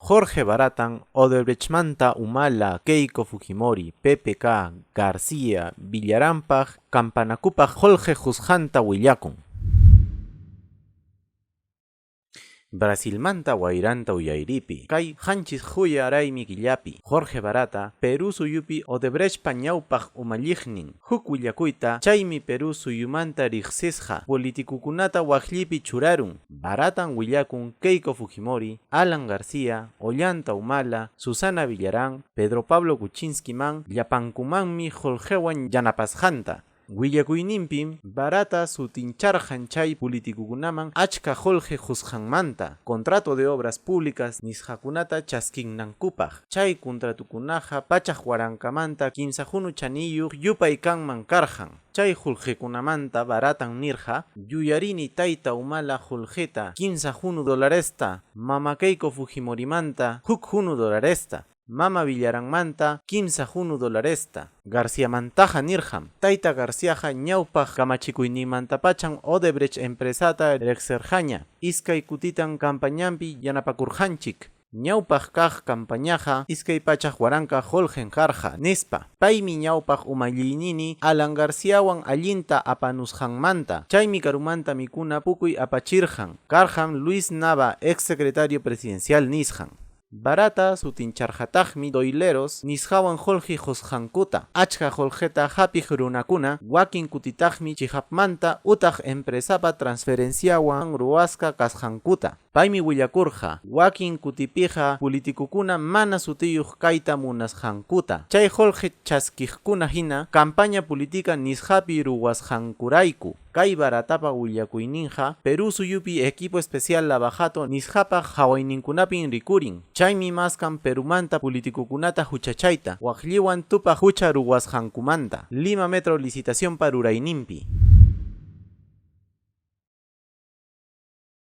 Jorge Baratan, Odebrechtmanta Humala, Keiko Fujimori, PPK, García, Villarampaj, Campanacupaj, Jorge Juzjanta Willakun. Brasilmanta Guairanta Uyairipi, Kai Hanchis Huya Araimi Killapi, Jorge Barata, Perú Suyupi Odebrecht Pañaupaj Umallignin, Huk Willakuita, Chaimi Perú Suyumanta Rixesja, Politikukunata Wajlipi Churarun, Baratan Willakun, Keiko Fujimori, Alan García, Ollanta Humala, Susana Villarán, Pedro Pablo Kuczynski-man, Llapankumanmi Jorgewan Yanapasjanta. Willakuyninpim barata sutincharjan chay politikukunaman achka Jorge Juzjanmanta, contrato de obras públicas nisqakunata chaskinnankupak, chay contratukunaqa pachaq warankamanta kimsajunu chaniyuq yupay kanman karjan. Chay Jorgekunamanta baratan nirja, yuyarini tayta Humala Jorgeta $15 mama Keiko Fujimorimanta $1 Mama Villaranmanta $15 García Mantaja nirjam, Taita Garciaja ñawpaj kamachikuynimantapachan Odebrecht empresata rexerjaña, iskay kutitan campañampi yanapakurjanchik. Ñawpaj kaq campañaja iskay pachaq waranka Jorgen karja nispa. Paymi ñawpaj umalliynini Alan Garciawan allinta apanusjanmanta. Chaymi karumanta mikuna pukuy apachirjan. Karjam Luis Nava, ex secretario presidencial nisjan. Barata sutincharjatajmi doileros nisqawan Jorge Juzjankuta. Achka Jorgeta hapi runakuna wakin kutitajmi chihapmanta utaq empresapa transferenciawan ruwasqa kasjankuta. Paymi willakurja, wakin kutipija politikukuna mana sutiyuq kayta munasjankuta. Chay Jorge chaskijkuna hina campaña política nisqapi ruwasjankurayku. Kay baratapa willakuyninja Perú Suyupi equipo especial Lavajato nisqapa hawayninkunapin rikurin. Chaymi maskan Perumanta politikukunata huchachayta, waqlliwan tupa hucha ruwasjankumanta. Lima Metro licitación parurayninpi.